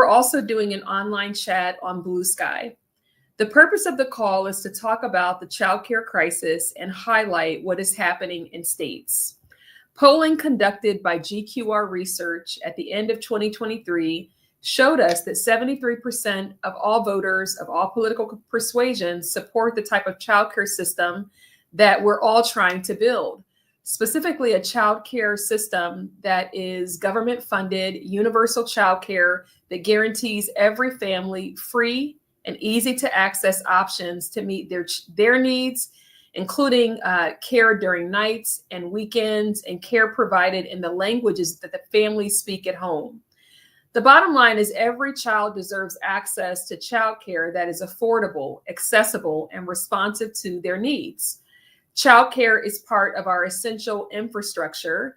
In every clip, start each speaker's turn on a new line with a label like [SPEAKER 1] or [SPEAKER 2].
[SPEAKER 1] also doing an online chat on Blue Sky. The purpose of the call is to talk about the childcare crisis and highlight what is happening in states. Polling conducted by GQR Research at the end of 2023 showed us that 73% of all voters of all political persuasions support the type of childcare system that we're all trying to build, specifically a childcare system that is government funded, universal childcare that guarantees every family free and easy to access options to meet their needs, including care during nights and weekends and care provided in the languages that the families speak at home. The bottom line is every child deserves access to childcare that is affordable, accessible, and responsive to their needs. Childcare is part of our essential infrastructure,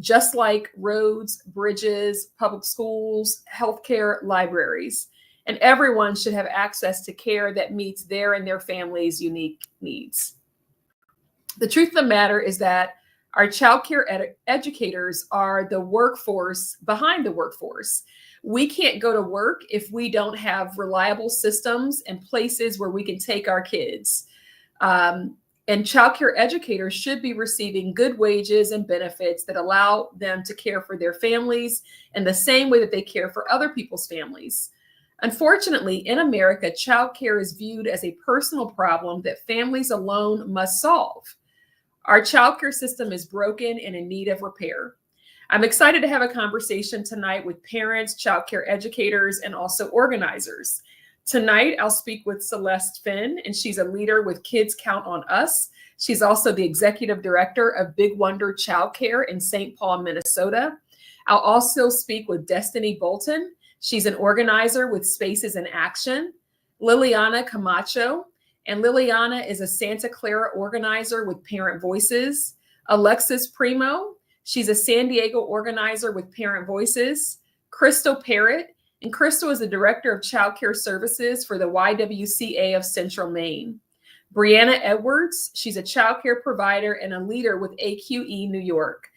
[SPEAKER 1] just like roads, bridges, public schools, healthcare, libraries. And everyone should have access to care that meets their and their family's unique needs. The truth of the matter is that our childcare educators are the workforce behind the workforce. We can't go to work if we don't have reliable systems and places where we can take our kids. And childcare educators should be receiving good wages and benefits that allow them to care for their families in the same way that they care for other people's families. Unfortunately, in America, childcare is viewed as a personal problem that families alone must solve. Our childcare system is broken and in need of repair. I'm excited to have a conversation tonight with parents, childcare educators, and also organizers. Tonight, I'll speak with Celeste Finn, and she's a leader with Kids Count on Us. She's also the executive director of Big Wonder Childcare in St. Paul, Minnesota. I'll also speak with Destiny Bolton. She's an organizer with Spaces in Action. Liliana Camacho. And Liliana is a Santa Clara organizer with Parent Voices. Alexis Primo, she's a San Diego organizer with Parent Voices. Crystal Parrott, and Crystal is the director of childcare services for the YWCA of Central Maine. Brianna Edwards, she's a childcare provider and a leader with AQE New York.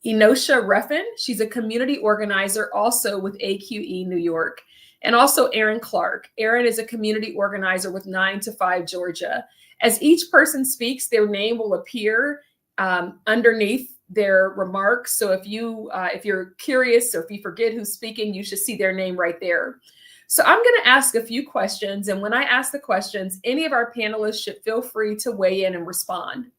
[SPEAKER 1] Enosha Ruffin, she's a community organizer also with AQE New York. And also Erin Clark. Erin is a community organizer with 9 to 5 Georgia. As each person speaks, their name will appear underneath their remarks. So if you're curious or if you forget who's speaking, you should see their name right there. So I'm going to ask a few questions. And when I ask the questions, any of our panelists should feel free to weigh in and respond.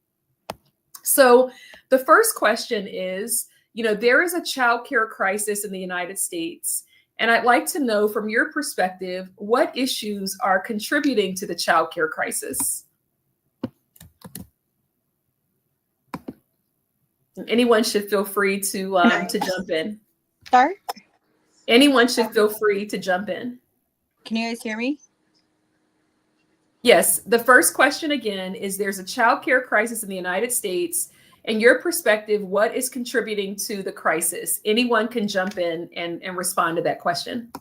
[SPEAKER 1] So the first question is, there is a childcare crisis in the United States. And I'd like to know from your perspective, what issues are contributing to the childcare crisis? Anyone should feel free to jump in.
[SPEAKER 2] Sorry?
[SPEAKER 1] Anyone should feel free to jump in.
[SPEAKER 2] Can you guys hear me?
[SPEAKER 1] Yes. The first question again is there's a childcare crisis in the United States. In your perspective, what is contributing to the crisis? Anyone can jump in and respond to that question.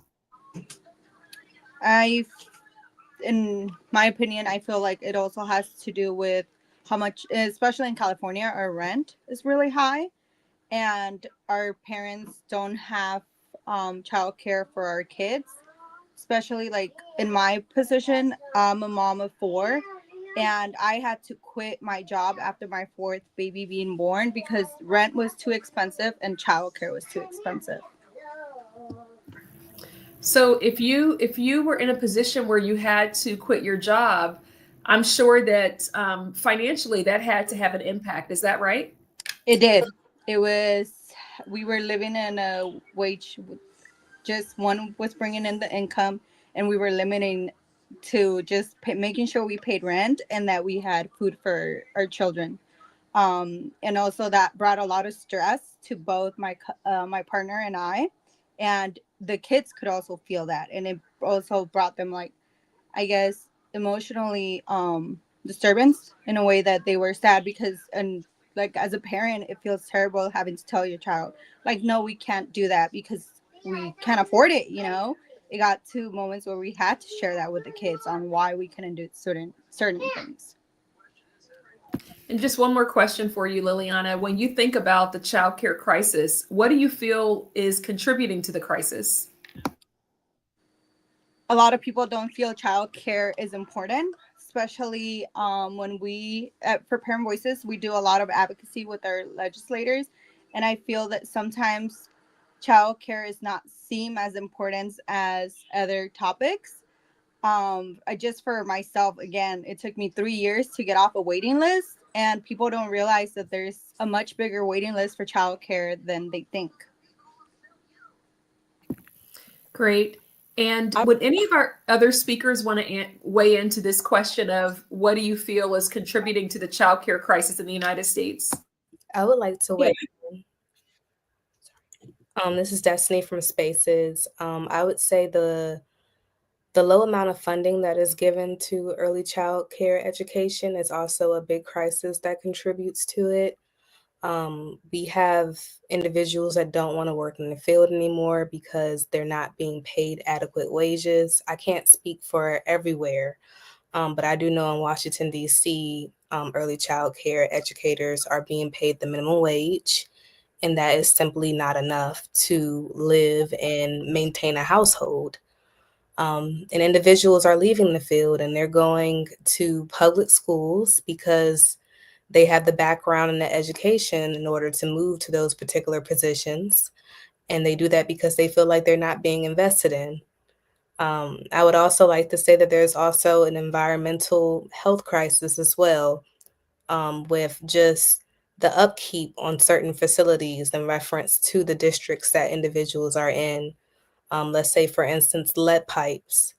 [SPEAKER 2] In my opinion, I feel like it also has to do with how much, especially in California, our rent is really high and our parents don't have childcare for our kids, especially like in my position. I'm a mom of 4. And I had to quit my job after my 4th baby being born because rent was too expensive and childcare was too expensive.
[SPEAKER 1] So if you were in a position where you had to quit your job, I'm sure that financially that had to have an impact. Is that right?
[SPEAKER 2] It did. We were living in a wage, just one was bringing in the income, and we were limiting to just making sure we paid rent and that we had food for our children. And also that brought a lot of stress to both my partner and I, and the kids could also feel that. And it also brought them, like, I guess, emotionally disturbance in a way that they were sad because, and like as a parent, it feels terrible having to tell your child, like, no, we can't do that because we can't afford it, It got to moments where we had to share that with the kids on why we couldn't do certain things.
[SPEAKER 1] And just one more question for you, Liliana. When you think about the childcare crisis, what do you feel is contributing to the crisis?
[SPEAKER 2] a lot of people don't feel childcare is important, especially when we for Parent Voices, we do a lot of advocacy with our legislators, and I feel that sometimes childcare is not seen as important as other topics. I just for myself, again, it took me 3 years to get off a waiting list, and people don't realize that there's a much bigger waiting list for childcare than they think.
[SPEAKER 1] Great. And would any of our other speakers want to weigh into this question of what do you feel is contributing to the child care crisis in the United States?
[SPEAKER 3] I would like to weigh in. This is Destiny from Spaces. I would say the low amount of funding that is given to early child care education is also a big crisis that contributes to it. We have individuals that don't want to work in the field anymore because they're not being paid adequate wages. I can't speak for everywhere, but I do know in Washington, D.C., early child care educators are being paid the minimum wage, and that is simply not enough to live and maintain a household. And individuals are leaving the field and they're going to public schools because they have the background and the education in order to move to those particular positions. And they do that because they feel like they're not being invested in. I would also like to say that there's also an environmental health crisis as well, with just the upkeep on certain facilities in reference to the districts that individuals are in. Let's say, for instance, lead pipes.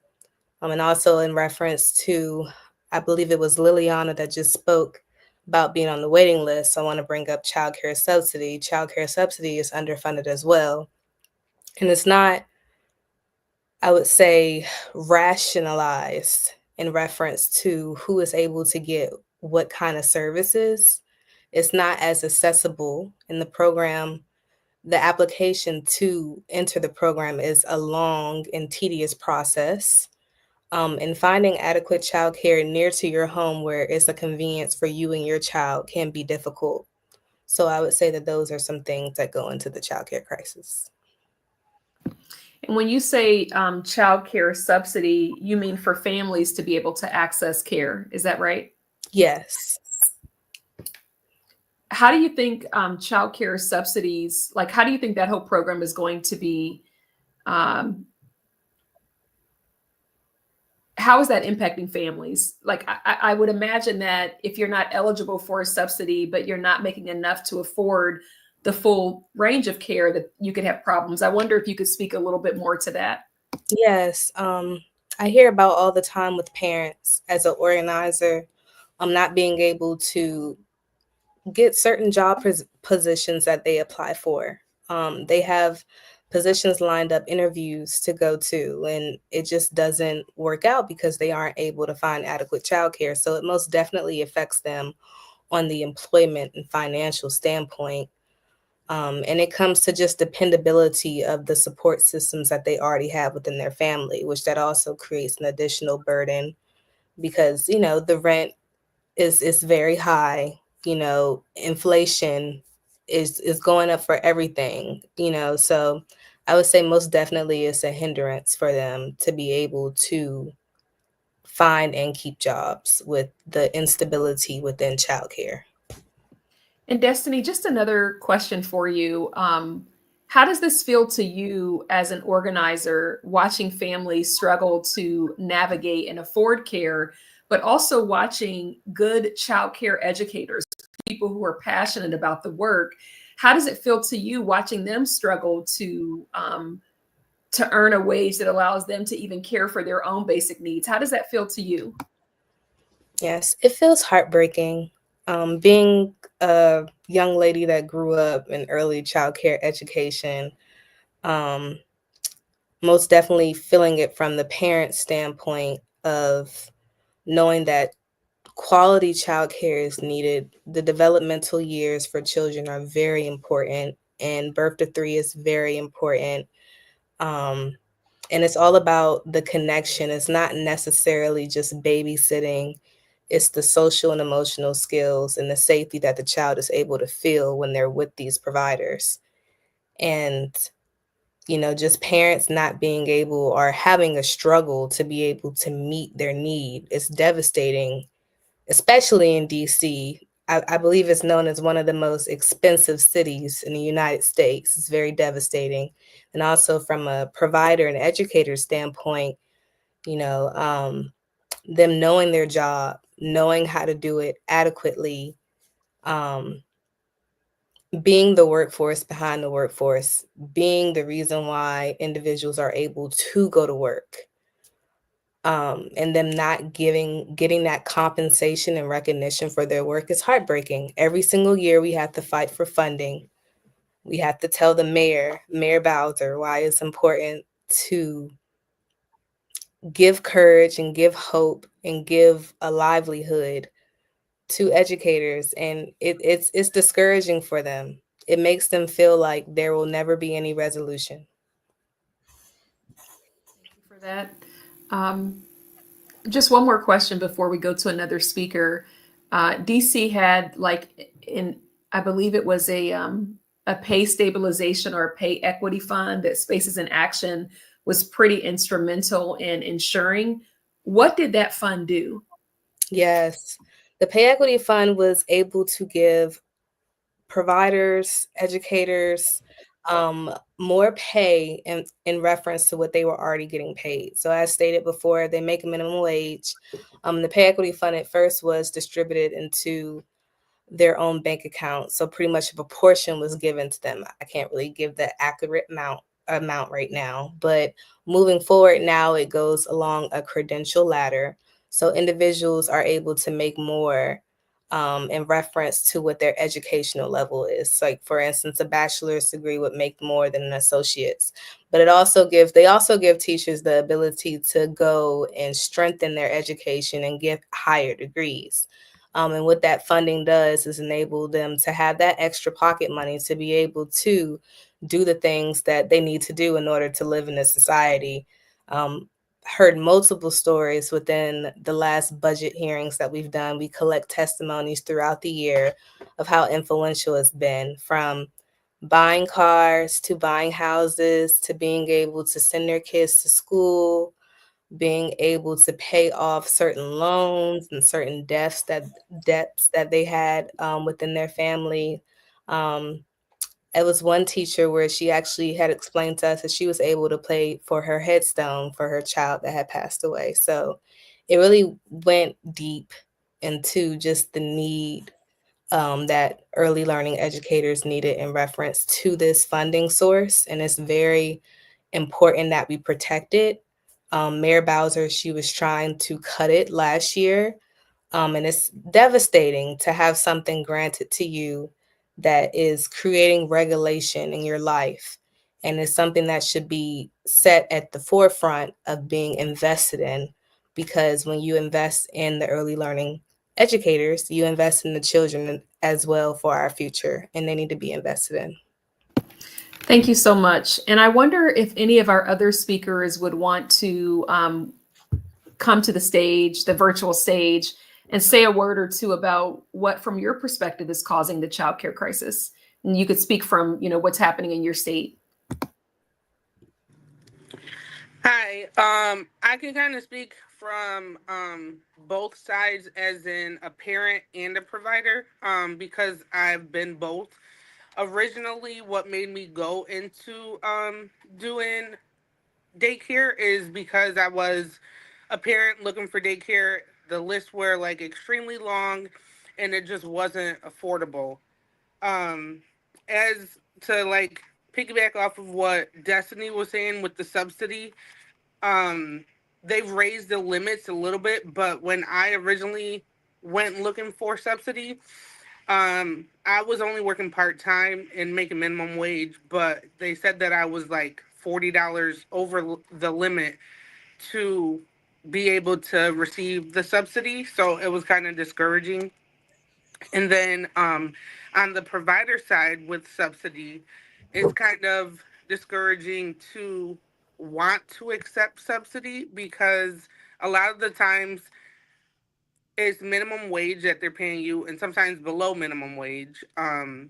[SPEAKER 3] And also in reference to, I believe it was Liliana that just spoke about being on the waiting list. I want to bring up child care subsidy. Child care subsidy is underfunded as well. And it's not, I would say, rationalized in reference to who is able to get what kind of services. It's not as accessible in the program. The application to enter the program is a long and tedious process. And finding adequate childcare near to your home where it's a convenience for you and your child can be difficult. So I would say that those are some things that go into the childcare crisis.
[SPEAKER 1] And when you say child care subsidy, you mean for families to be able to access care. Is that right?
[SPEAKER 3] Yes.
[SPEAKER 1] How do you think child care subsidies, like how do you think that whole program is going to be, how is that impacting families? Like I would imagine that if you're not eligible for a subsidy, but you're not making enough to afford the full range of care, that you could have problems. I wonder if you could speak a little bit more to that.
[SPEAKER 3] Yes. I hear about all the time with parents as an organizer, not being able to get certain job positions that they apply for. They have positions lined up, interviews to go to, and it just doesn't work out because they aren't able to find adequate childcare. So it most definitely affects them on the employment and financial standpoint. And it comes to just dependability of the support systems that they already have within their family, which that also creates an additional burden because, the rent is very high. Inflation is going up for everything, so I would say most definitely it's a hindrance for them to be able to find and keep jobs with the instability within childcare.
[SPEAKER 1] And Destiny, just another question for you. How does this feel to you as an organizer, watching families struggle to navigate and afford care, but also watching good child care educators, people who are passionate about the work? How does it feel to you watching them struggle to earn a wage that allows them to even care for their own basic needs? How does that feel to you?
[SPEAKER 3] Yes, it feels heartbreaking. Being a young lady that grew up in early child care education, most definitely feeling it from the parent standpoint of knowing that quality childcare is needed. The developmental years for children are very important, and birth to 3 is very important. And it's all about the connection. It's not necessarily just babysitting. It's the social and emotional skills and the safety that the child is able to feel when they're with these providers. And just parents not being able or having a struggle to be able to meet their need is devastating, especially in DC. I believe it's known as one of the most expensive cities in the United States. It's very devastating. And also from a provider and educator standpoint, them knowing their job, knowing how to do it adequately, um, being the workforce behind the workforce, being the reason why individuals are able to go to work, and them not getting that compensation and recognition for their work is heartbreaking. Every single year we have to fight for funding. We have to tell the Mayor Bowser, why it's important to give courage and give hope and give a livelihood to educators, and it's discouraging for them. It makes them feel like there will never be any resolution.
[SPEAKER 1] Thank you for that. Um, just one more question before we go to another speaker. DC had in I believe it was a pay stabilization or a pay equity fund that Spaces in Action was pretty instrumental in ensuring. What did that fund do?
[SPEAKER 3] Yes, the Pay Equity Fund was able to give providers, educators, more pay in reference to what they were already getting paid. So as stated before, they make a minimum wage. The Pay Equity Fund at first was distributed into their own bank account. So pretty much a portion was given to them. I can't really give the accurate amount right now, but moving forward now it goes along a credential ladder. So individuals are able to make more in reference to what their educational level is. Like for instance, a bachelor's degree would make more than an associate's. But they also give teachers the ability to go and strengthen their education and get higher degrees. And what that funding does is enable them to have that extra pocket money to be able to do the things that they need to do in order to live in this society. Heard multiple stories within the last budget hearings that we've done. We collect testimonies throughout the year of how influential it's been, from buying cars to buying houses to being able to send their kids to school, being able to pay off certain loans and certain debts that they had within their family. Um, it was one teacher where she actually had explained to us that she was able to pay for her headstone for her child that had passed away. So it really went deep into just the need that early learning educators needed in reference to this funding source. And it's very important that we protect it. Mayor Bowser, she was trying to cut it last year. And it's devastating to have something granted to you that is creating regulation in your life. And it's something that should be set at the forefront of being invested in, because when you invest in the early learning educators, you invest in the children as well for our future, and they need to be invested in.
[SPEAKER 1] Thank you so much. And I wonder if any of our other speakers would want to come to the stage, the virtual stage, and say a word or two about what, from your perspective, is causing the childcare crisis. And you could speak from, what's happening in your state.
[SPEAKER 4] Hi. I can kind of speak from both sides, as in a parent and a provider, because I've been both. Originally, what made me go into doing daycare is because I was a parent looking for daycare. The lists were like extremely long, and it just wasn't affordable. Um, as to like piggyback off of what Destiny was saying with the subsidy, um, they've raised the limits a little bit, but when I originally went looking for subsidy, I was only working part time and making minimum wage, but they said that I was like $40 over the limit to be able to receive the subsidy. So it was kind of discouraging. And then on the provider side with subsidy, it's kind of discouraging to want to accept subsidy, because a lot of the times it's minimum wage that they're paying you, and sometimes below minimum wage. And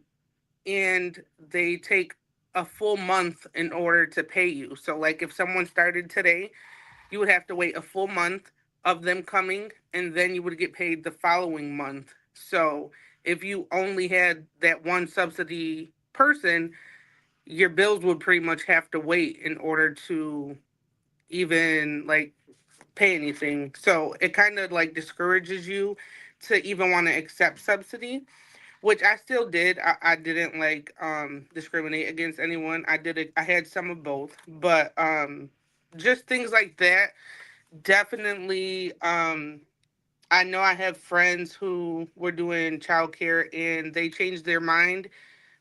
[SPEAKER 4] they take a full month in order to pay you. So like if someone started today, you would have to wait a full month of them coming, and then you would get paid the following month. So if you only had that one subsidy person, your bills would pretty much have to wait in order to even like pay anything. So it kind of like discourages you to even want to accept subsidy, which I still did. I didn't like discriminate against anyone. I did it. I had some of both, but just things like that. Definitely. I know I have friends who were doing childcare and they changed their mind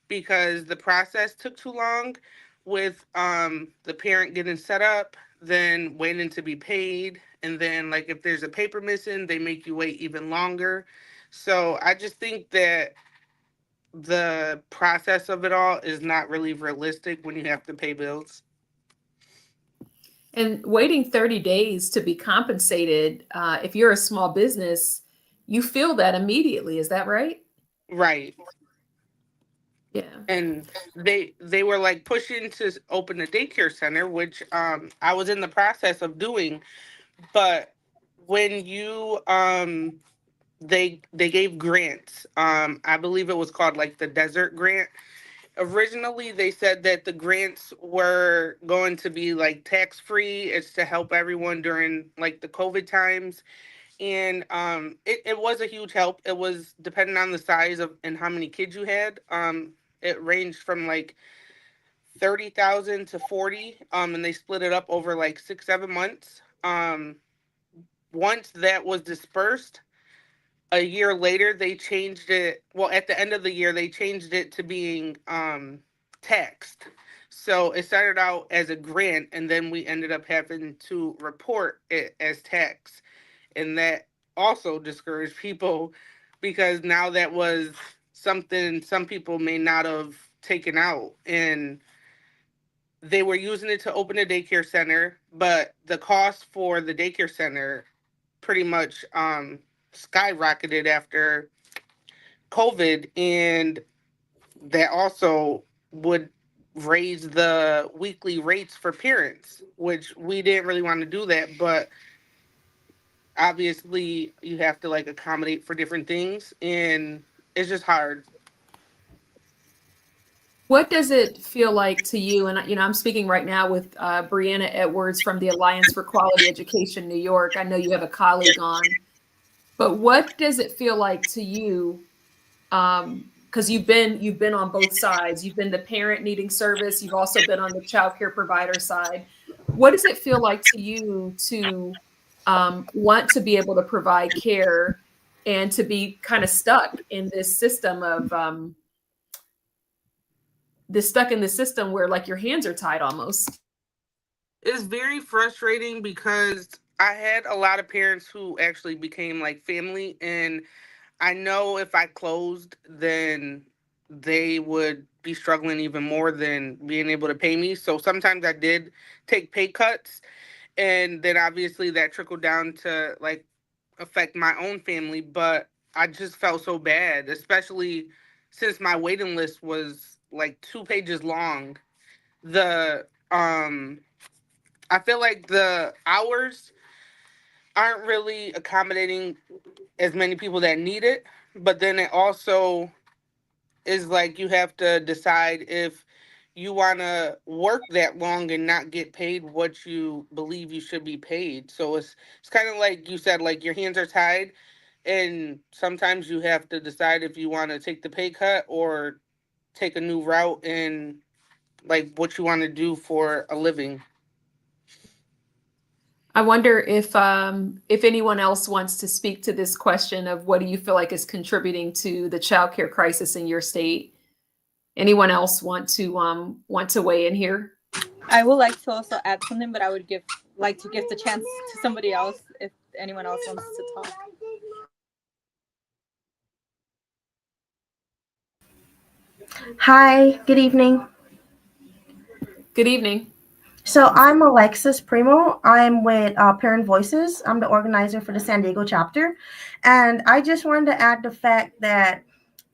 [SPEAKER 4] because the process took too long with the parent getting set up, then waiting to be paid, and then like if there's a paper missing, they make you wait even longer. So I just think that the process of it all is not really realistic when you have to pay bills.
[SPEAKER 1] And waiting 30 days to be compensated, if you're a small business, you feel that immediately. Is that right?
[SPEAKER 4] Right.
[SPEAKER 1] Yeah.
[SPEAKER 4] And they were like pushing to open a daycare center, which I was in the process of doing. But when you they gave grants, I believe it was called like the desert grant. Originally they said that the grants were going to be like tax free. It's to help everyone during like the COVID times. And it was a huge help. It was depending on the size of and how many kids you had. It ranged from like 30,000 to 40, and they split it up over like 6-7 months. Once that was dispersed, a year later they changed it. Well, at the end of the year they changed it to being taxed. So it started out as a grant, and then we ended up having to report it as tax, and that also discouraged people because now that was something some people may not have taken out, and they were using it to open a daycare center, but the cost for the daycare center pretty much skyrocketed after COVID, and that also would raise the weekly rates for parents, which we didn't really want to do that, but obviously you have to like accommodate for different things, and it's just hard.
[SPEAKER 1] What does it feel like to you? And I'm speaking right now with Brianna Edwards from the Alliance for Quality Education New York. I know you have a colleague on, but what does it feel like to you? Because you've been on both sides. You've been the parent needing service. You've also been on the child care provider side. What does it feel like to you to want to be able to provide care and to be kind of stuck in this system of where like your hands are tied almost?
[SPEAKER 4] It's very frustrating because I had a lot of parents who actually became like family, and I know if I closed, then they would be struggling even more than being able to pay me. So sometimes I did take pay cuts, and then obviously that trickled down to like affect my own family. But I just felt so bad, especially since my waiting list was like 2 pages long. The I feel like the hours aren't really accommodating as many people that need it, but then it also is like you have to decide if you want to work that long and not get paid what you believe you should be paid. So it's kind of like you said, like your hands are tied, and sometimes you have to decide if you want to take the pay cut or take a new route in like what you want to do for a living.
[SPEAKER 1] I wonder if anyone else wants to speak to this question of what do you feel like is contributing to the childcare crisis in your state? Anyone else want to weigh in here?
[SPEAKER 2] I would like to also add something, but I would like to give the chance to somebody else if anyone else wants to talk.
[SPEAKER 5] Hi, good evening.
[SPEAKER 1] Good evening.
[SPEAKER 5] So I'm Alexis Primo. I'm with Parent Voices. I'm the organizer for the San Diego chapter. And I just wanted to add the fact that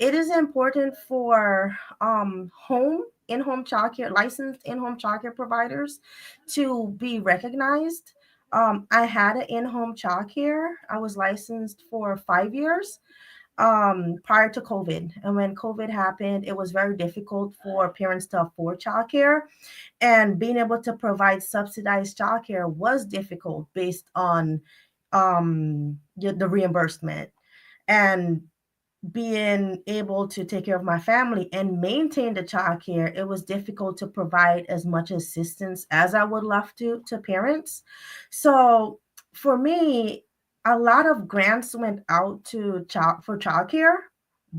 [SPEAKER 5] it is important for home in-home childcare, licensed in-home childcare providers to be recognized. I had an in-home childcare. I was licensed for 5 years prior to COVID. And when COVID happened, it was very difficult for parents to afford childcare. And being able to provide subsidized childcare was difficult based on the reimbursement. And being able to take care of my family and maintain the childcare, it was difficult to provide as much assistance as I would love to parents. So for me, a lot of grants went out to childcare,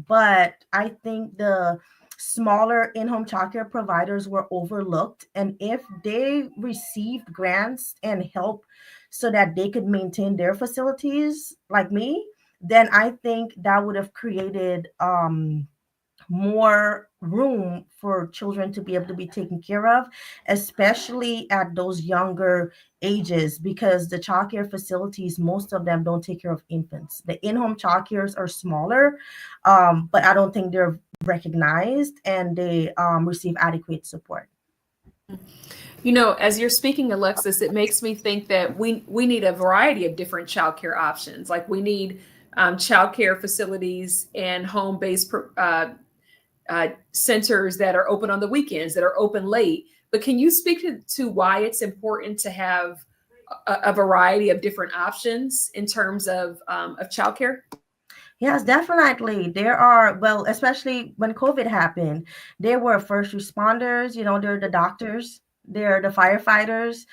[SPEAKER 5] but I think the smaller in-home childcare providers were overlooked. And if they received grants and help so that they could maintain their facilities like me, then I think that would have created more room for children to be able to be taken care of, especially at those younger ages, because the childcare facilities, most of them don't take care of infants. The in-home childcares are smaller, but I don't think they're recognized and they receive adequate support.
[SPEAKER 1] You know, as you're speaking, Alexis, it makes me think that we need a variety of different childcare options. Like we need childcare facilities and home-based centers that are open on the weekends, that are open late. But can you speak to why it's important to have a variety of different options in terms of childcare?
[SPEAKER 5] Yes, definitely. There are, well, especially when COVID happened, there were first responders, there are the doctors, there are the firefighters.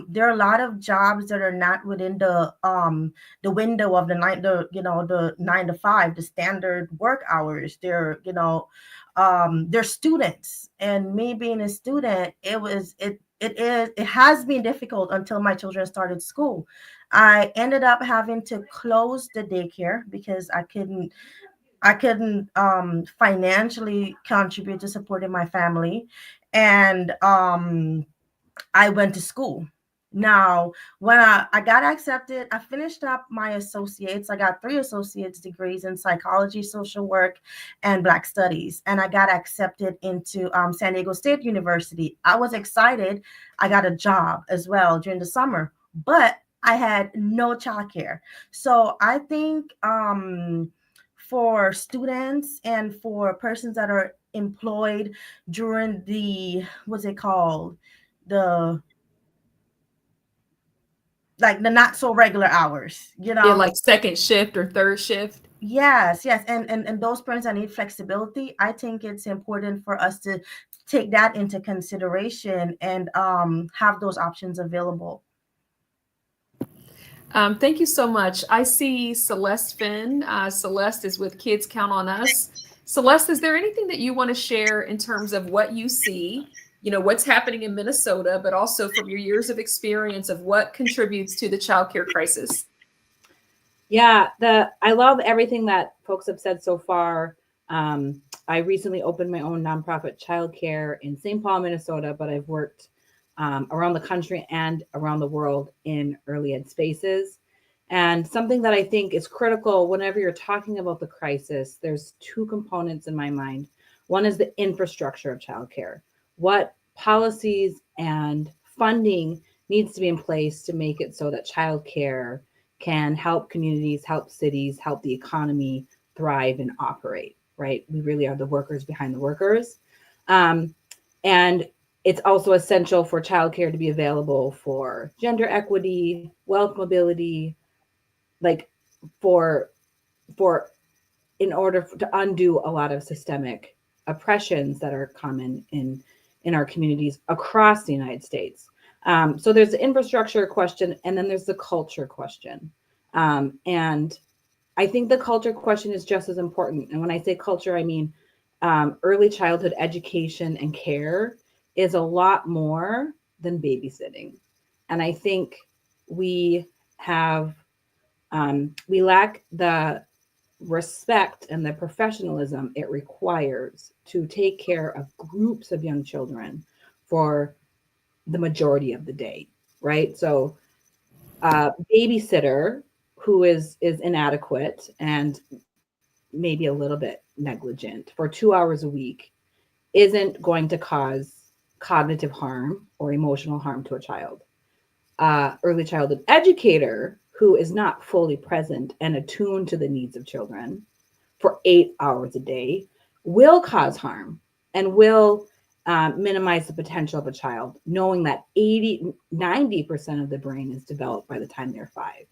[SPEAKER 5] There are a lot of jobs that are not within the window of the night, the 9 to 5, the standard work hours. They're students. And me being a student, it has been difficult until my children started school. I ended up having to close the daycare because I couldn't financially contribute to supporting my family. And I went to school. Now, when I got accepted, I finished up my associates. I got 3 associate's degrees in psychology, social work, and Black studies. And I got accepted into San Diego State University. I was excited. I got a job as well during the summer, but I had no childcare. So I think for students and for persons that are employed during what's it called? The the not so regular hours,
[SPEAKER 1] Yeah, like second shift or third shift.
[SPEAKER 5] Yes, yes. And those parents that need flexibility, I think it's important for us to take that into consideration and have those options available.
[SPEAKER 1] Thank you so much. I see Celeste Finn. Celeste is with Kids Count on Us. Celeste, is there anything that you want to share in terms of what you see, what's happening in Minnesota, but also from your years of experience of what contributes to the childcare crisis?
[SPEAKER 6] Yeah, I love everything that folks have said so far. I recently opened my own nonprofit childcare in St. Paul, Minnesota, but I've worked around the country and around the world in early ed spaces. And something that I think is critical whenever you're talking about the crisis, there's 2 components in my mind. One is the infrastructure of childcare. What policies and funding needs to be in place to make it so that childcare can help communities, help cities, help the economy thrive and operate, right? We really are the workers behind the workers. And it's also essential for childcare to be available for gender equity, wealth mobility, like in order to undo a lot of systemic oppressions that are common in our communities across the United States. So there's the infrastructure question, and then there's the culture question. And I think the culture question is just as important. And when I say culture, I mean early childhood education and care is a lot more than babysitting. And I think we lack the respect and the professionalism it requires to take care of groups of young children for the majority of the day, right? So babysitter who is inadequate and maybe a little bit negligent for 2 hours a week isn't going to cause cognitive harm or emotional harm to a child. Early childhood educator who is not fully present and attuned to the needs of children for 8 hours a day will cause harm and will minimize the potential of a child, knowing that 90% of the brain is developed by the time they're 5.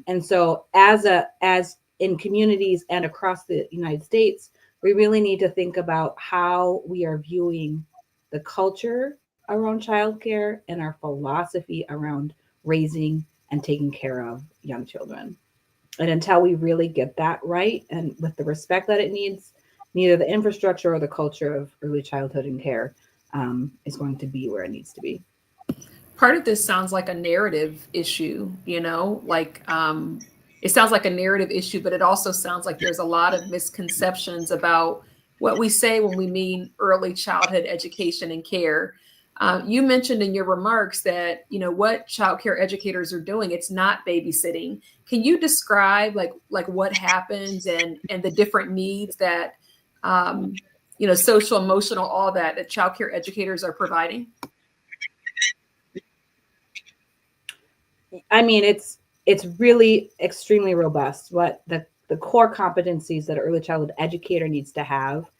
[SPEAKER 6] And so as in communities and across the United States, we really need to think about how we are viewing the culture around childcare and our philosophy around raising and taking care of young children. And until we really get that right and with the respect that it needs, neither the infrastructure or the culture of early childhood and care is going to be where it needs to be.
[SPEAKER 1] Part of this sounds like a narrative issue, you know, like it sounds like a narrative issue, but it also sounds like there's a lot of misconceptions about what we say when we mean early childhood education and care. You mentioned in your remarks that, you know, what child care educators are doing, it's not babysitting. Can you describe like what happens and the different needs that, you know, social, emotional, all that child care educators are providing?
[SPEAKER 6] I mean, it's really extremely robust. What the core competencies that an early childhood educator needs to have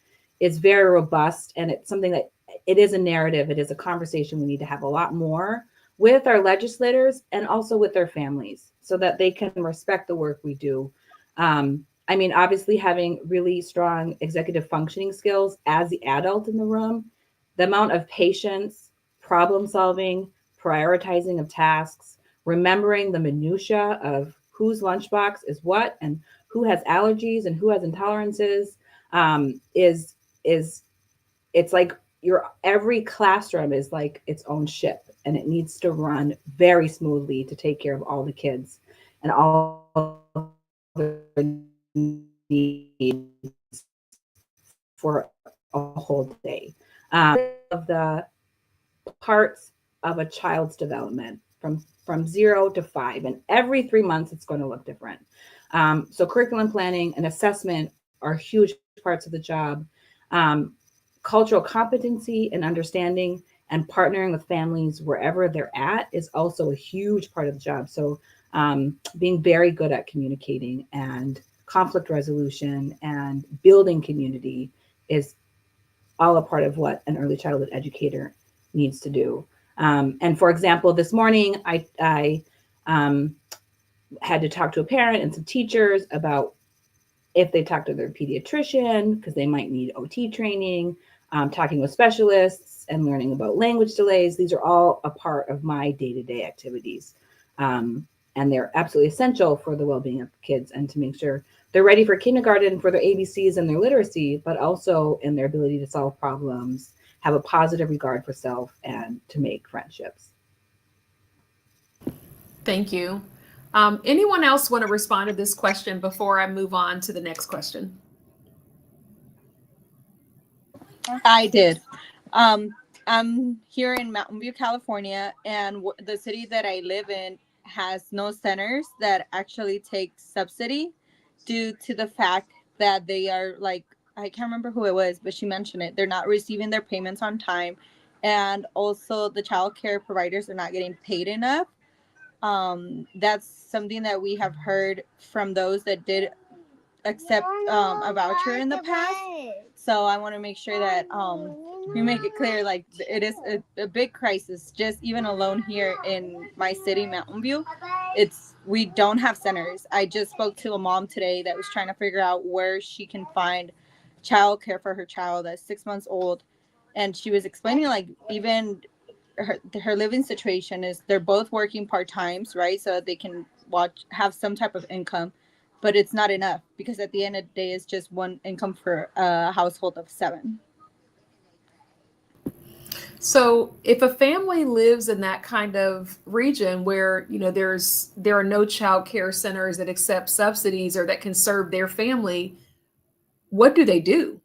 [SPEAKER 6] is very robust, and it's something that it is a narrative. It is a conversation we need to have a lot more with our legislators and also with their families, so that they can respect the work we do. I mean, obviously, having really strong executive functioning skills as the adult in the room, the amount of patience, problem solving, prioritizing of tasks, remembering the minutia of whose lunchbox is what and who has allergies and who has intolerances is it's like every classroom is like its own ship, and it needs to run very smoothly to take care of all the kids and all their needs for a whole day. Of the parts of a child's development from 0 to 5, and every 3 months it's going to look different. So curriculum planning and assessment are huge parts of the job. Cultural competency and understanding and partnering with families wherever they're at is also a huge part of the job. So being very good at communicating and conflict resolution and building community is all a part of what an early childhood educator needs to do. And for example, this morning I had to talk to a parent and some teachers about if they talk to their pediatrician, because they might need OT training, talking with specialists and learning about language delays. These are all a part of my day-to-day activities. And they're absolutely essential for the well-being of kids and to make sure they're ready for kindergarten for their ABCs and their literacy, but also in their ability to solve problems, have a positive regard for self, and to make friendships.
[SPEAKER 1] Thank you. Anyone else want to respond to this question before I move on to the next question?
[SPEAKER 2] I did. I'm here in Mountain View, California, and the city that I live in has no centers that actually take subsidy due to the fact that they are like, I can't remember who it was, but she mentioned it. They're not receiving their payments on time. And also the child care providers are not getting paid enough. That's something that we have heard from those that did accept a voucher in the past. So I want to make sure that we make it clear, like it is a big crisis. Just even alone here in my city, Mountain View, we don't have centers. I just spoke to a mom today that was trying to figure out where she can find childcare for her child that's 6 months old, and she was explaining like even her living situation is they're both working part-times, right, so that they can have some type of income, but it's not enough because at the end of the day it's just one income for a household of 7.
[SPEAKER 1] So if a family lives in that kind of region where, you know, there are no child care centers that accept subsidies or that can serve their family, what do they do?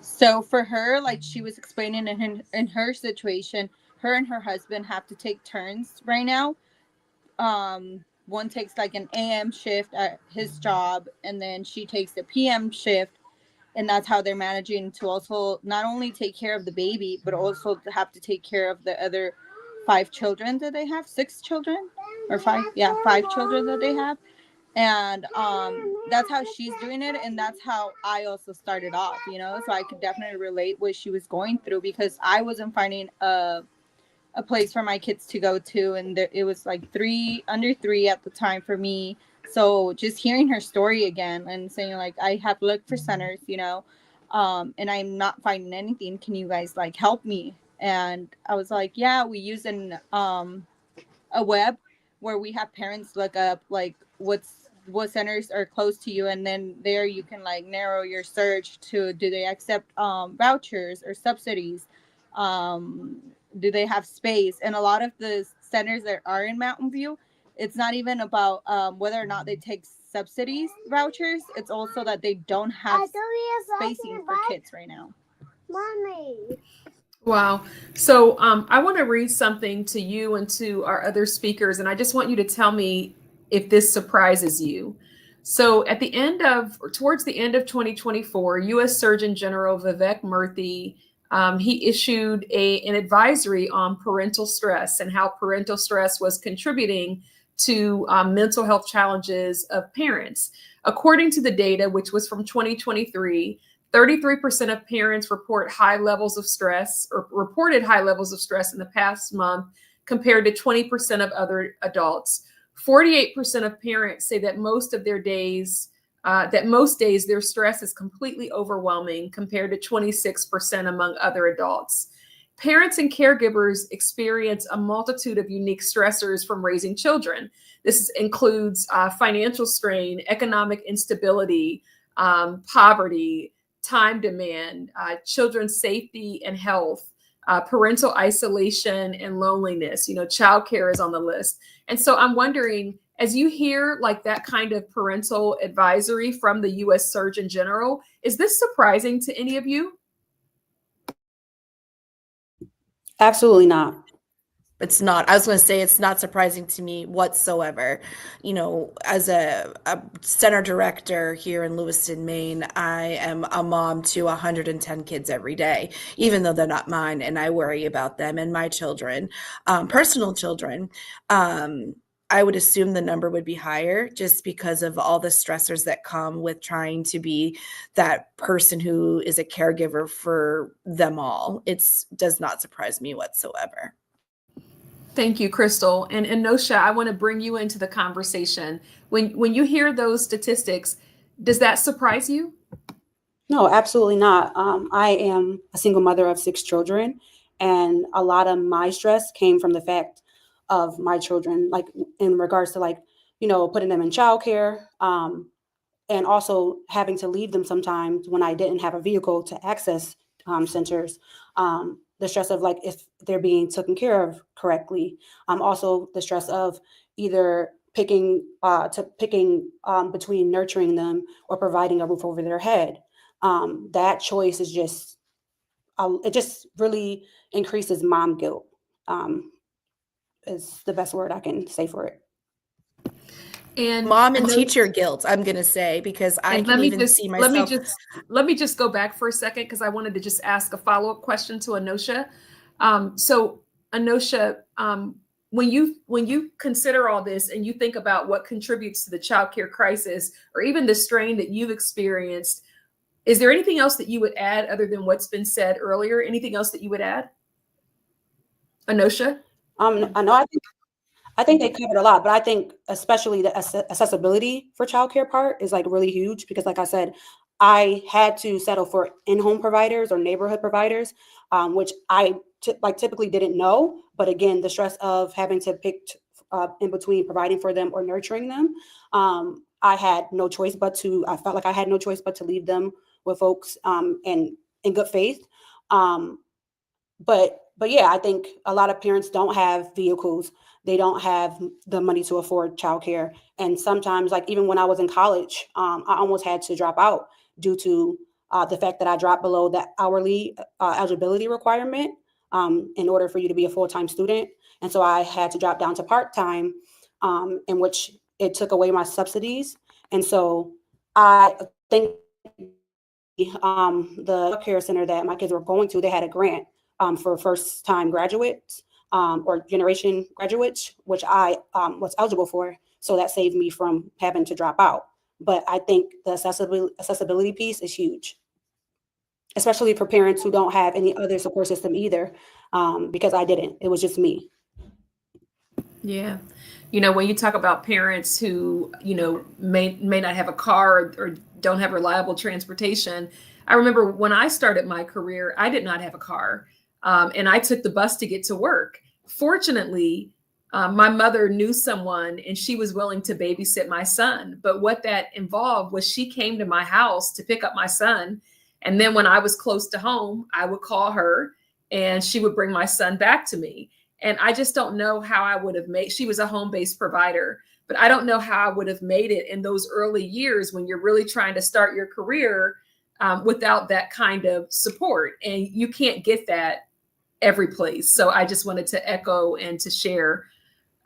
[SPEAKER 2] So for her, like she was explaining in her situation, her and her husband have to take turns right now. One takes like an AM shift at his job, and then she takes the PM shift. And that's how they're managing to also not only take care of the baby, but also to have to take care of the other 5 children that they have, 6 children or 5, yeah, 5 children that they have. And that's how she's doing it, and that's how I also started off, you know. So I could definitely relate what she was going through, because I wasn't finding a place for my kids to go to, and it was like under 3 at the time for me. So just hearing her story again and saying like, I have looked for centers, you know, and I'm not finding anything, can you guys like help me? And I was like, yeah, we use a web where we have parents look up like what centers are close to you, and then there you can like narrow your search to, do they accept vouchers or subsidies, do they have space? And a lot of the centers that are in Mountain View, it's not even about whether or not they take subsidies vouchers, it's also that they don't have spacing for kids right now.
[SPEAKER 1] Mommy. Wow. So I want to read something to you and to our other speakers, and I just want you to tell me if this surprises you. So towards the end of 2024, U.S. Surgeon General Vivek Murthy, he issued an advisory on parental stress and how parental stress was contributing to mental health challenges of parents. According to the data, which was from 2023, 33% of parents reported high levels of stress in the past month, compared to 20% of other adults. 48% of parents say that most days their stress is completely overwhelming, compared to 26% among other adults. Parents and caregivers experience a multitude of unique stressors from raising children. This includes financial strain, economic instability, poverty, time demand, children's safety and health, parental isolation and loneliness. You know, childcare is on the list. And so I'm wondering, as you hear like that kind of parental advisory from the U.S. Surgeon General, is this surprising to any of you?
[SPEAKER 7] Absolutely not.
[SPEAKER 8] It's not. I was going to say it's not surprising to me whatsoever. You know, as a center director here in Lewiston, Maine, I am a mom to 110 kids every day, even though they're not mine, and I worry about them and my children, personal children. I would assume the number would be higher just because of all the stressors that come with trying to be that person who is a caregiver for them all. It does not surprise me whatsoever.
[SPEAKER 1] Thank you, Crystal. And Nosha, I want to bring you into the conversation. When you hear those statistics, does that surprise you?
[SPEAKER 7] No, absolutely not. I am a single mother of 6 children, and a lot of my stress came from the fact of my children, like in regards to like, you know, putting them in childcare, and also having to leave them sometimes when I didn't have a vehicle to access centers. The stress of like if they're being taken care of correctly. Also the stress of either picking between nurturing them or providing a roof over their head. That choice is just it just really increases mom guilt. Is the best word I can say for it.
[SPEAKER 1] And
[SPEAKER 8] mom and teacher guilt, I'm going to say, because I can even see myself.
[SPEAKER 1] Let me just go back for a second, because I wanted to just ask a follow-up question to Anosha. So Anosha, when you consider all this and you think about what contributes to the childcare crisis, or even the strain that you've experienced, is there anything else that you would add other than what's been said earlier? Anything else that you would add? Anosha?
[SPEAKER 7] I think they covered a lot, but I think especially the accessibility for childcare part is like really huge, because like I said, I had to settle for in-home providers or neighborhood providers, which I typically didn't know. But again, the stress of having to pick in between providing for them or nurturing them, I felt like I had no choice but to leave them with folks in good faith. But yeah, I think a lot of parents don't have vehicles. They don't have the money to afford childcare. And sometimes, like even when I was in college, I almost had to drop out due to the fact that I dropped below the hourly eligibility requirement in order for you to be a full-time student. And so I had to drop down to part-time, in which it took away my subsidies. And so I think the care center that my kids were going to, they had a grant for first time graduates or generation graduates, which I was eligible for. So that saved me from having to drop out. But I think the accessibility piece is huge, especially for parents who don't have any other support system either, because I didn't. It was just me.
[SPEAKER 1] Yeah. You know, when you talk about parents who, you know, may not have a car or don't have reliable transportation, I remember when I started my career, I did not have a car, and I took the bus to get to work. Fortunately, my mother knew someone and she was willing to babysit my son. But what that involved was she came to my house to pick up my son. And then when I was close to home, I would call her and she would bring my son back to me. And I just don't know how I would have made, she was a home-based provider, but I don't know how I would have made it in those early years when you're really trying to start your career without that kind of support. And you can't get that every place. So I just wanted to echo and to share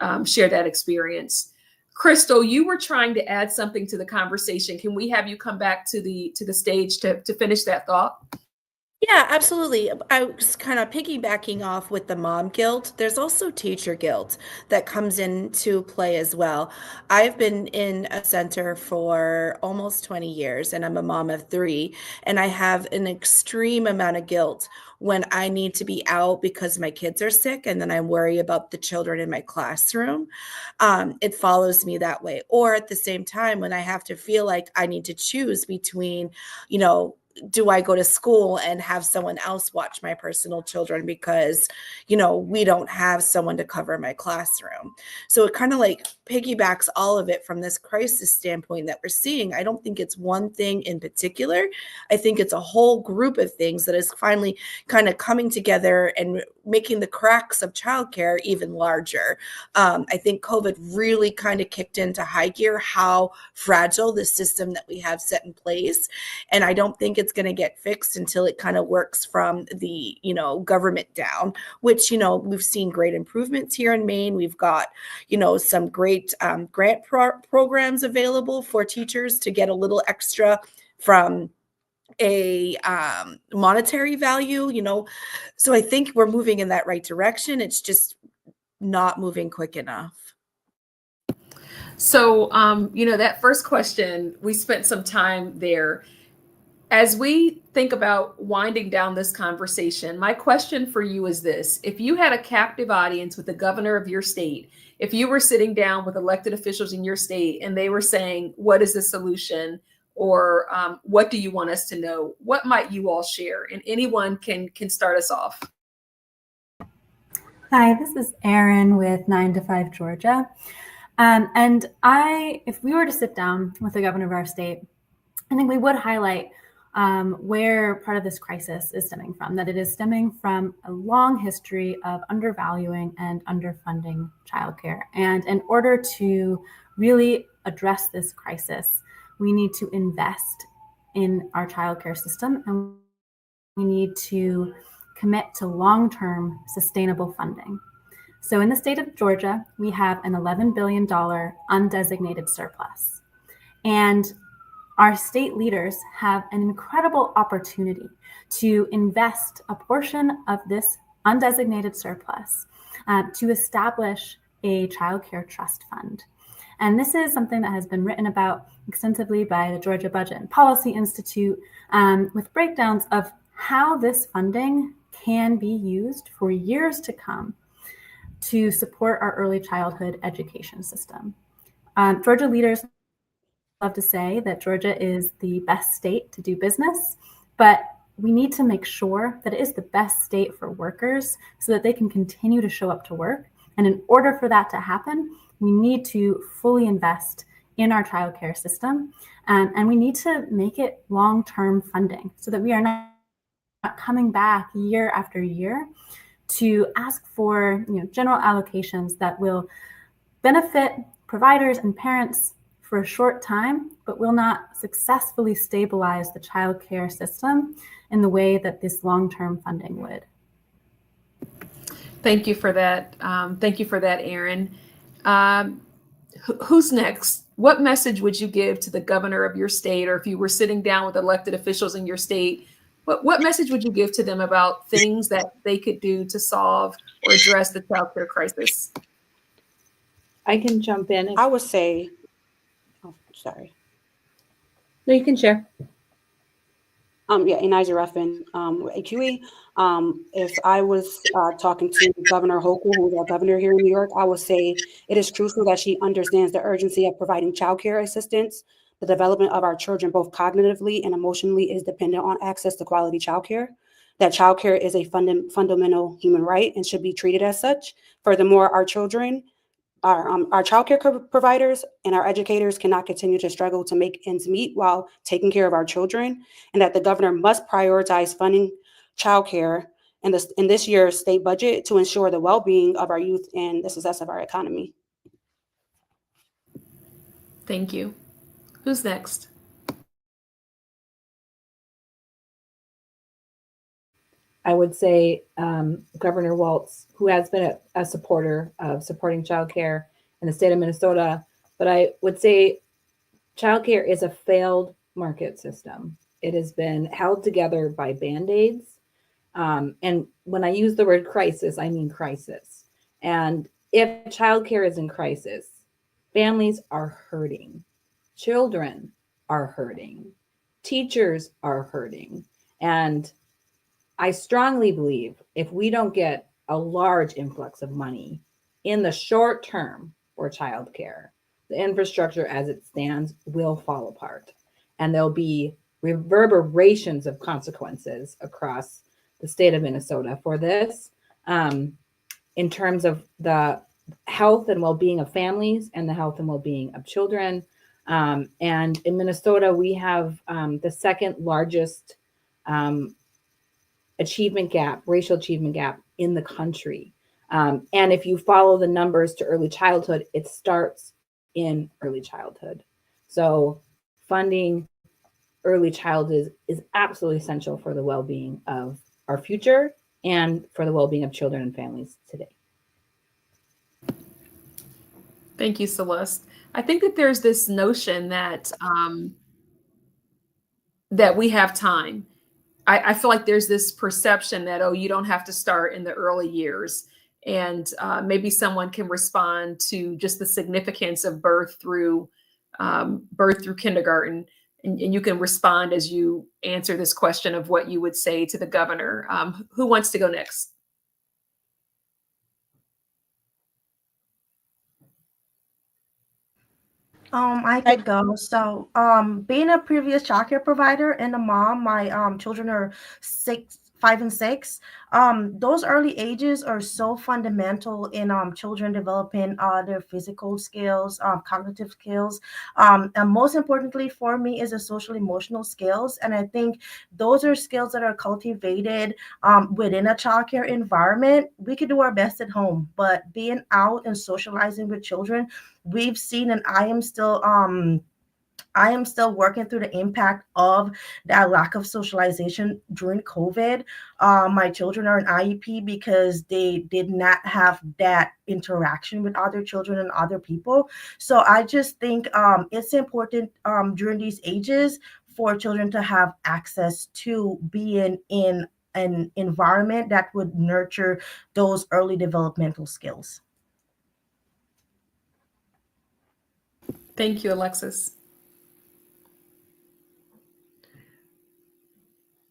[SPEAKER 1] that experience. Crystal, you were trying to add something to the conversation. Can we have you come back to the stage to finish that thought?
[SPEAKER 8] Yeah, absolutely. I was kind of piggybacking off with the mom guilt. There's also teacher guilt that comes into play as well. I've been in a center for almost 20 years and I'm a mom of 3, and I have an extreme amount of guilt when I need to be out because my kids are sick and then I worry about the children in my classroom. It follows me that way. Or at the same time, when I have to feel like I need to choose between, you know, do I go to school and have someone else watch my personal children because, you know, we don't have someone to cover my classroom? So it kind of like piggybacks all of it from this crisis standpoint that we're seeing. I don't think it's one thing in particular. I think it's a whole group of things that is finally kind of coming together and making the cracks of childcare even larger. I think COVID really kind of kicked into high gear how fragile the system that we have set in place. And I don't think it's going to get fixed until it kind of works from the, you know, government down, which, you know, we've seen great improvements here in Maine. We've got, you know, some great grant programs available for teachers to get a little extra from a monetary value, you know. So I think we're moving in that right direction. It's just not moving quick enough.
[SPEAKER 1] So, you know, that first question, we spent some time there. As we think about winding down this conversation, my question for you is this. If you had a captive audience with the governor of your state, if you were sitting down with elected officials in your state and they were saying, what is the solution? Or what do you want us to know? What might you all share? And anyone can start us off.
[SPEAKER 9] Hi, this is Erin with 9 to 5 Georgia. And if we were to sit down with the governor of our state, I think we would highlight where part of this crisis is stemming from, that it is stemming from a long history of undervaluing and underfunding childcare. And in order to really address this crisis, we need to invest in our childcare system, and we need to commit to long-term sustainable funding. So in the state of Georgia, we have an $11 billion undesignated surplus. And our state leaders have an incredible opportunity to invest a portion of this undesignated surplus to establish a childcare trust fund. And this is something that has been written about extensively by the Georgia Budget and Policy Institute, with breakdowns of how this funding can be used for years to come to support our early childhood education system. Georgia leaders love to say that Georgia is the best state to do business, but we need to make sure that it is the best state for workers so that they can continue to show up to work. And in order for that to happen, we need to fully invest in our childcare system, and we need to make it long-term funding so that we are not coming back year after year to ask for, you know, general allocations that will benefit providers and parents for a short time, but will not successfully stabilize the childcare system in the way that this long-term funding would.
[SPEAKER 1] Thank you for that. Thank you for that, Erin. Who's next? what message would you give to the governor of your state, or if you were sitting down with elected officials in your state, what message would you give to them about things that they could do to solve or address the childcare crisis?
[SPEAKER 6] I can jump in.
[SPEAKER 7] I would say, oh, sorry.
[SPEAKER 6] No, you can share.
[SPEAKER 7] Yeah, Eniza Ruffin, AQE. If I was talking to Governor Hochul, who's our governor here in New York, I would say it is crucial that she understands the urgency of providing childcare assistance. The development of our children, both cognitively and emotionally, is dependent on access to quality childcare. That childcare is a fundamental human right and should be treated as such. Furthermore, our children, our childcare providers and our educators cannot continue to struggle to make ends meet while taking care of our children, and that the governor must prioritize funding childcare in this year's state budget to ensure the well-being of our youth and the success of our economy.
[SPEAKER 1] Thank you. Who's next?
[SPEAKER 6] I would say Governor Walz, who has been a supporter of supporting childcare in the state of Minnesota, but I would say childcare is a failed market system. It has been held together by Band-Aids. And when I use the word crisis, I mean crisis. And if childcare is in crisis, families are hurting. Children are hurting. Teachers are hurting. And I strongly believe if we don't get a large influx of money in the short term for childcare, the infrastructure as it stands will fall apart. And there'll be reverberations of consequences across the state of Minnesota for this, in terms of the health and well-being of families and the health and well-being of children. And in Minnesota, we have the second largest racial achievement gap in the country. And if you follow the numbers to early childhood, it starts in early childhood. So funding early childhood is absolutely essential for the well-being of our future and for the well-being of children and families today.
[SPEAKER 1] Thank you, Celeste. I think that there's this notion that that we have time. I feel like there's this perception that, oh, you don't have to start in the early years. And maybe someone can respond to just the significance of birth through kindergarten. And you can respond as you answer this question of what you would say to the governor. Who wants to go next?
[SPEAKER 5] I could go. So, being a previous childcare provider and a mom, my children are 5 and 6. Those early ages are so fundamental in children developing their physical skills, cognitive skills, and most importantly for me is the social emotional skills. And I think those are skills that are cultivated within a childcare environment. We could do our best at home, but being out and socializing with children, we've seen, and I am still working through the impact of that lack of socialization during COVID. My children are in IEP because they did not have that interaction with other children and other people. So I just think it's important during these ages for children to have access to being in an environment that would nurture those early developmental skills.
[SPEAKER 1] Thank you, Alexis.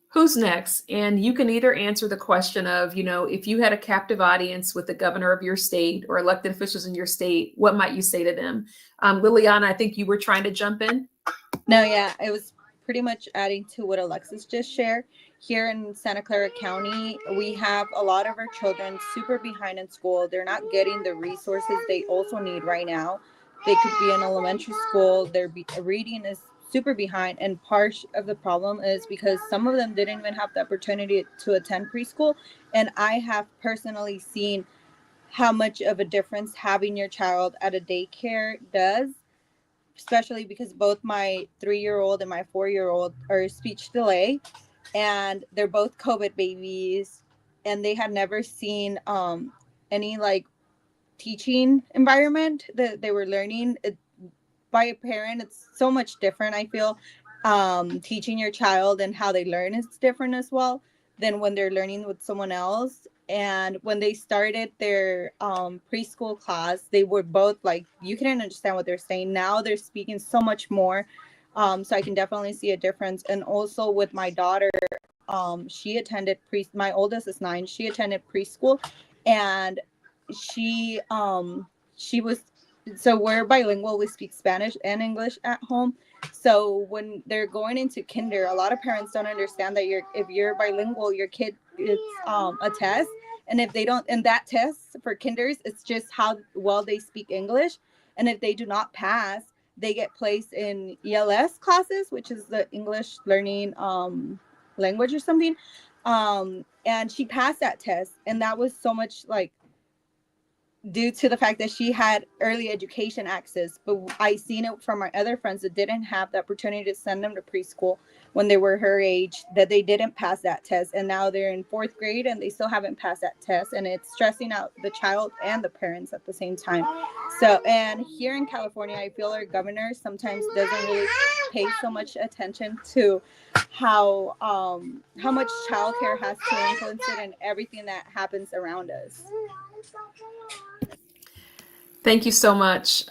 [SPEAKER 1] Who's next? And you can either answer the question of, if you had a captive audience with the governor of your state or elected officials in your state, what might you say to them? Liliana, I think you were trying to jump in.
[SPEAKER 2] No, yeah, it was pretty much adding to what Alexis just shared. Here in Santa Clara County, we have a lot of our children super behind in school. They're not getting the resources they also need right now. They could be in elementary school. Their reading is super behind, and part of the problem is because some of them didn't even have the opportunity to attend preschool. And I have personally seen how much of a difference having your child at a daycare does, especially because both my 3-year-old and my 4-year-old are speech delay, and they're both COVID babies, and they had never seen any like teaching environment that they were learning by a parent, it's so much different. I feel teaching your child and how they learn is different as well than when they're learning with someone else. And when they started their preschool class, they were both like, you couldn't understand what they're saying. Now they're speaking so much more. So I can definitely see a difference. And also with my daughter, she attended my oldest is 9. She attended preschool, and she was, so we're bilingual. We speak Spanish and English at home. So when they're going into kinder, a lot of parents don't understand that if you're bilingual, your kid, it's a test. And if they don't, and that test for kinders, it's just how well they speak English. And if they do not pass, they get placed in ELS classes, which is the English learning language or something. And she passed that test. And that was so much like due to the fact that she had early education access. But I seen it from my other friends that didn't have the opportunity to send them to preschool when they were her age, that they didn't pass that test. And now they're in 4th grade and they still haven't passed that test. And it's stressing out the child and the parents at the same time. So, and here in California, I feel our governor sometimes doesn't really pay so much attention to how much childcare has to influence it and everything that happens around us.
[SPEAKER 1] Thank you so much.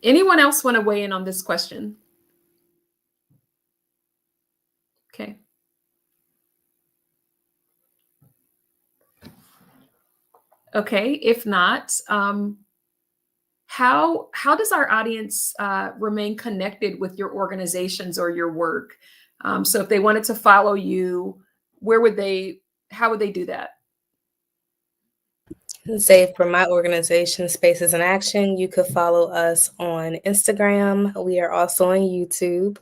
[SPEAKER 1] Anyone else want to weigh in on this question? Okay. Okay, if not, how does our audience remain connected with your organizations or your work? So if they wanted to follow you, how would they do that?
[SPEAKER 3] Say for my organization, Spaces in Action, you could follow us on Instagram. We are also on YouTube,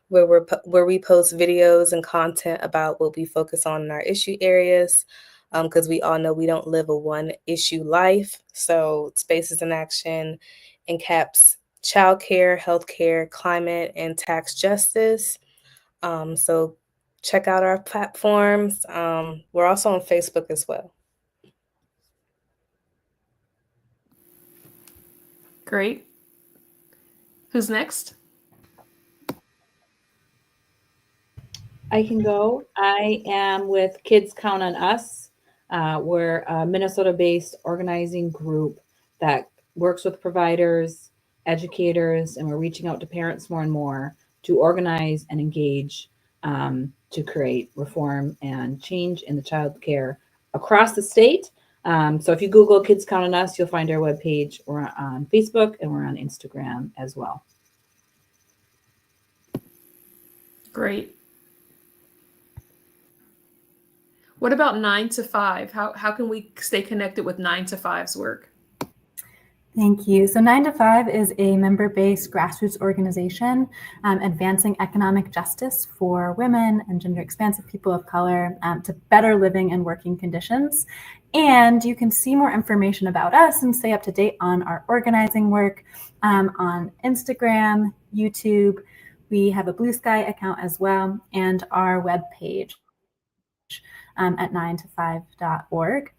[SPEAKER 3] where we post videos and content about what we focus on in our issue areas, because we all know we don't live a one issue life. So Spaces in Action encaps childcare, healthcare, climate, and tax justice. So check out our platforms. We're also on Facebook as well.
[SPEAKER 1] Great. Who's next?
[SPEAKER 6] I can go. I am with Kids Count on Us. We're a Minnesota-based organizing group that works with providers, educators, and we're reaching out to parents more and more to organize and engage to create reform and change in the child care across the state. So if you Google Kids Count on Us, you'll find our webpage. We're on Facebook and we're on Instagram as well.
[SPEAKER 1] Great. What about 9 to 5? How can we stay connected with 9 to 5's work?
[SPEAKER 9] Thank you. So 9 to 5 is a member-based grassroots organization advancing economic justice for women and gender-expansive people of color to better living and working conditions. And you can see more information about us and stay up to date on our organizing work on Instagram, YouTube. We have a Blue Sky account as well, and our webpage at 9to5.org.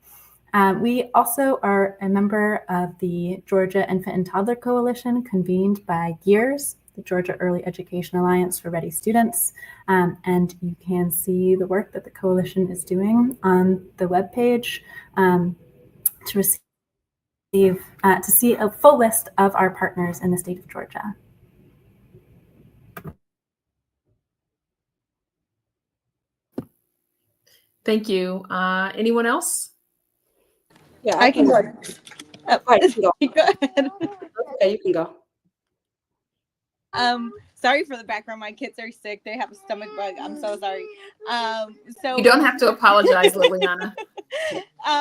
[SPEAKER 9] We also are a member of the Georgia Infant and Toddler Coalition, convened by GEARS, the Georgia Early Education Alliance for Ready Students. And you can see the work that the coalition is doing on the webpage to see a full list of our partners in the state of Georgia.
[SPEAKER 1] Thank you. Anyone else?
[SPEAKER 7] Yeah,
[SPEAKER 2] I can go.
[SPEAKER 7] Oh, right, you can go.
[SPEAKER 2] Go ahead.
[SPEAKER 7] Okay, you can go.
[SPEAKER 2] Sorry for the background. My kids are sick. They have a stomach bug. I'm so sorry. So
[SPEAKER 1] You don't have to apologize, Liliana.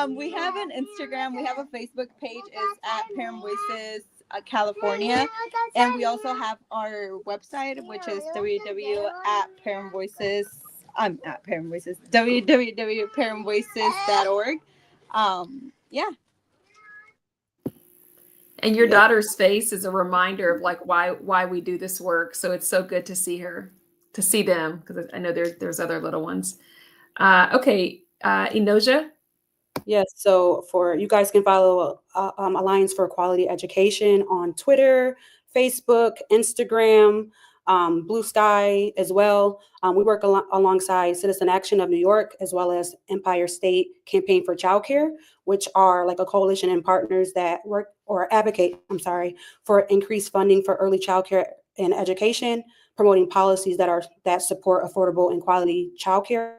[SPEAKER 2] We have an Instagram. We have a Facebook page. It's at Parent Voices California, and we also have our website, which is www.parentvoices.org. Yeah.
[SPEAKER 1] And your daughter's face is a reminder of like why we do this work. So it's so good to see her, to see them, because I know there's other little ones. Okay, Inoja.
[SPEAKER 7] Yes, so for you guys can follow Alliance for Quality Education on Twitter, Facebook, Instagram, Blue Sky as well. We work alongside Citizen Action of New York, as well as Empire State Campaign for Childcare, which are like a coalition and partners that work or advocate, for increased funding for early childcare and education, promoting policies that support affordable and quality childcare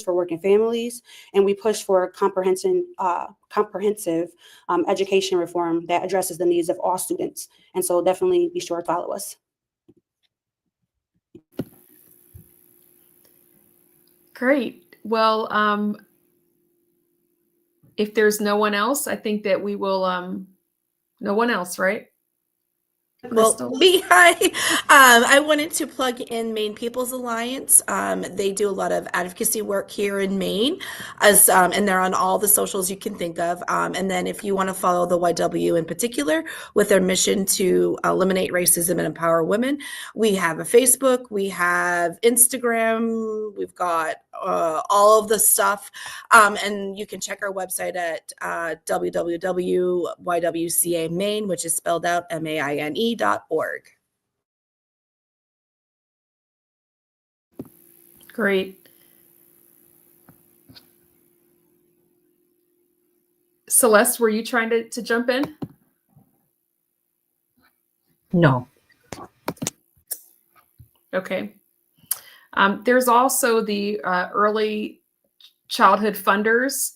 [SPEAKER 7] for working families, and we push for comprehensive education reform that addresses the needs of all students. And so definitely be sure to follow us.
[SPEAKER 1] Great. Well, if there's no one else, I think that we will, no one else, right? Crystal?
[SPEAKER 8] Well, hi. I wanted to plug in Maine People's Alliance. They do a lot of advocacy work here in Maine, and they're on all the socials you can think of. And then if you want to follow the YW in particular with their mission to eliminate racism and empower women, we have a Facebook, we have Instagram, we've got all of the stuff. And you can check our website at www.ywcamaine, which is spelled out MAINE.org.
[SPEAKER 1] Great. Celeste, were you trying to jump in?
[SPEAKER 6] No.
[SPEAKER 1] Okay. There's also the Early Childhood Funders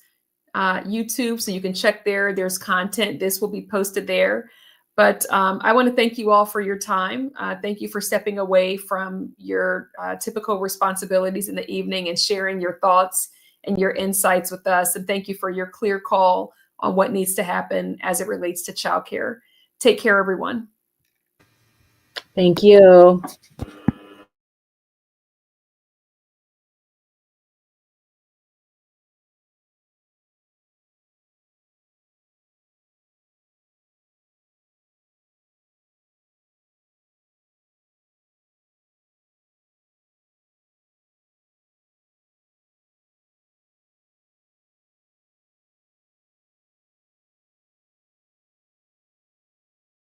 [SPEAKER 1] YouTube, so you can check there. There's content. This will be posted there. But I want to thank you all for your time. Thank you for stepping away from your typical responsibilities in the evening and sharing your thoughts and your insights with us. And thank you for your clear call on what needs to happen as it relates to childcare. Take care, everyone.
[SPEAKER 6] Thank you.